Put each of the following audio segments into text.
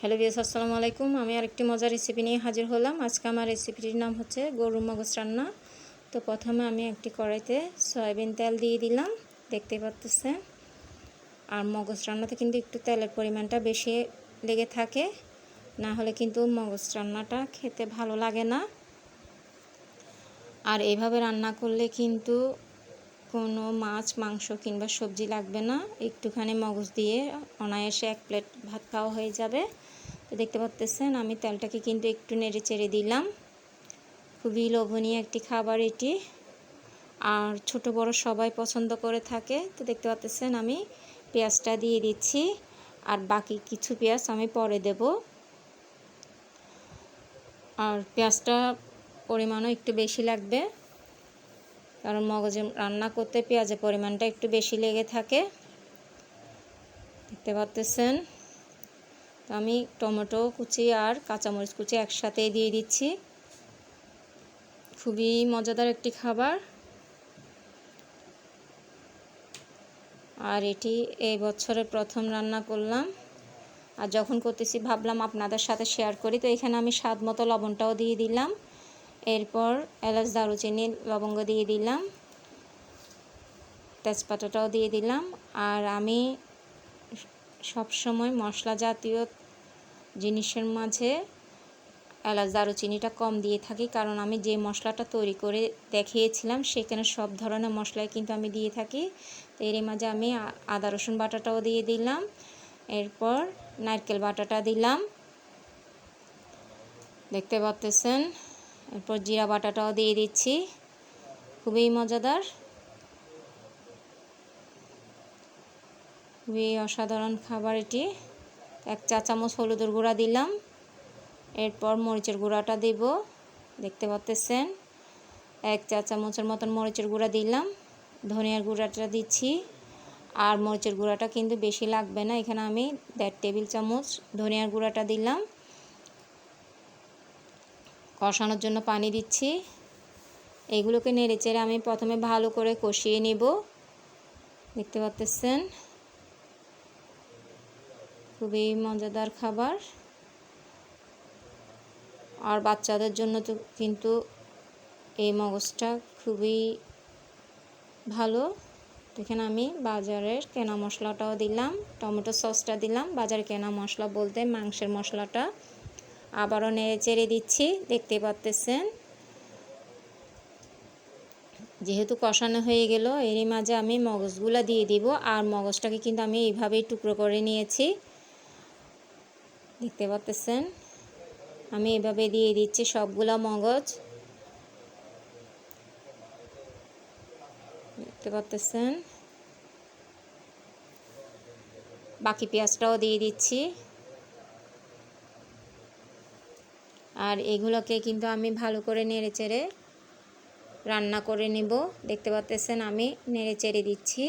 Hello viewers, আসসালামু আলাইকুম। আমি আরেকটি মজার রেসিপি নিয়ে হাজির হলাম। আজকে আমার রেসিপিটির নাম হচ্ছে গরুর মগজ রান্না। তো প্রথমে আমি একটি কড়াইতে সয়াবিন তেল দিয়ে দিলাম, দেখতে পাচ্ছেন। আর মগজ রান্নাতে কিন্তু একটু তেলের পরিমাণটা বেশি লেগে থাকে, না হলে কিন্তু মগজ রান্নাটা খেতে ভালো লাগে না। আর এইভাবে রান্না করলে কিন্তু কোনো মাছ, মাংস কিংবা সবজি লাগবে না। একটুখানি মগজ দিয়ে অনায়াসে 1 প্লেট ভাত খাওয়া হয়ে যাবে। তো দেখতে পাচ্ছেন আমি তেলটাকে কিন্তু একটু নেড়ে চেড়ে দিলাম। খুবই লোভনীয় একটি খাবার এটি, আর ছোট বড় সবাই পছন্দ করে থাকে। তো দেখতে পাচ্ছেন আমি পেঁয়াজটা দিয়ে দিচ্ছি, আর বাকি কিছু পেঁয়াজ আমি পরে দেব। আর পেঁয়াজটা পরিমাণও একটু বেশি লাগবে, কারণ মগজে রান্না করতে পেঁয়াজের পরিমাণটা একটু বেশি লেগে থাকে, দেখতে পাচ্ছেন। তো আমি টমেটো কুচি আর কাঁচামরিচ কুচি একসাথে দিয়ে দিচ্ছি। খুবই মজাদার একটি খাবার, আর এটি এই বছরের প্রথম রান্না করলাম। আর যখন করতেছি ভাবলাম আপনাদের সাথে শেয়ার করি। তো এখানে আমি স্বাদ মতো লবণটাও দিয়ে দিলাম, এরপর এলাচ, দারুচিনি, লবঙ্গ দিয়ে দিলাম, তেজপাতাটাও দিয়ে দিলাম। আর আমি সবসময় মশলা জাতীয় জিনিসের মাঝে এলাচ, দারুচিনিটা কম দিয়ে থাকি, কারণ আমি যে মশলাটা তৈরি করে দেখিয়েছিলাম সেখানে সব ধরনের মশলাই কিন্তু আমি দিয়ে থাকি। তো এর মাঝে আমি আদা রসুন বাটাটাও দিয়ে দিলাম, এরপর নারকেল বাটাটা দিলাম, দেখতে পাচ্ছেন। এরপর জিরা বাটাটাও দিয়ে দিচ্ছি। খুবই মজাদার, খুবই অসাধারণ খাবার এটি। 1 চা চামচ হলুদের গুঁড়া দিলাম, এরপর মরিচের গুঁড়াটা দেব, দেখতে পাচ্ছেন। 1 চা চামচের মতন মরিচের গুঁড়া দিলাম, ধনিয়ার গুঁড়াটা দিচ্ছি। আর মরিচের গুঁড়াটা কিন্তু বেশি লাগবে না, এখানে আমি 1.5 টেবিল চামচ ধনিয়ার গুঁড়াটা দিলাম। কষানোর জন্য পানি দিচ্ছি। এগুলোকে নেড়েচেড়ে আমি প্রথমে ভালো করে কষিয়ে নেব, দেখতে পাচ্ছেন। খুবই মজাদার খাবার, আর বাচ্চাদের জন্য তো কিন্তু এই মগজটা খুবই ভালো। এখানে আমি বাজারের কেনা মশলাটাও দিলাম, টমেটো সসটা দিলাম। বাজারে কেনা মশলা বলতে মাংসের মশলাটা। আবারও নেড়ে চেড়ে দিচ্ছি, দেখতে পাচ্ছেন। যেহেতু কষানো হয়ে গেল, এরই মাঝে আমি মগজগুলো দিয়ে দিব। আর মগজটাকে কিন্তু আমি এইভাবেই টুকরো করে নিয়েছি, দেখতে পাচ্ছেন। আমি এভাবে দিয়ে দিচ্ছি সবগুলা মগজ, দেখতে পাচ্ছেন। বাকি পেঁয়াজটাও দিয়ে দিচ্ছি। আর এগুলোকে কিন্তু আমি ভালো করে নেড়ে চেড়ে রান্না করে নেব, দেখতে পাচ্ছেন। আমি নেড়ে চেড়ে দিচ্ছি।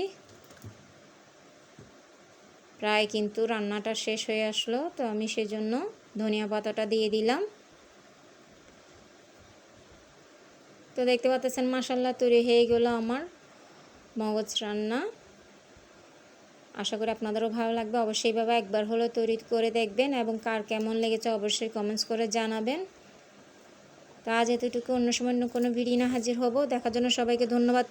প্রায় কিন্তু রান্নাটা শেষ হয়ে আসলো, তো আমি সেজন্য ধনিয়া পাতাটা দিয়ে দিলাম। তো দেখতে পাচ্ছেন মাশাআল্লাহ তৈরি হয়ে গেল আমার মগজ রান্না। আশা করি আপনাদেরও ভালো লাগবে। অবশ্যই এইভাবে একবার হলেও তৈরি করে দেখবেন, এবং কার কেমন লেগেছে অবশ্যই কমেন্টস করে জানাবেন। তো আজ এতটুকু, অন্য সময় অন্য কোনো ভিডিও না হাজির হব। দেখার জন্য সবাইকে ধন্যবাদ।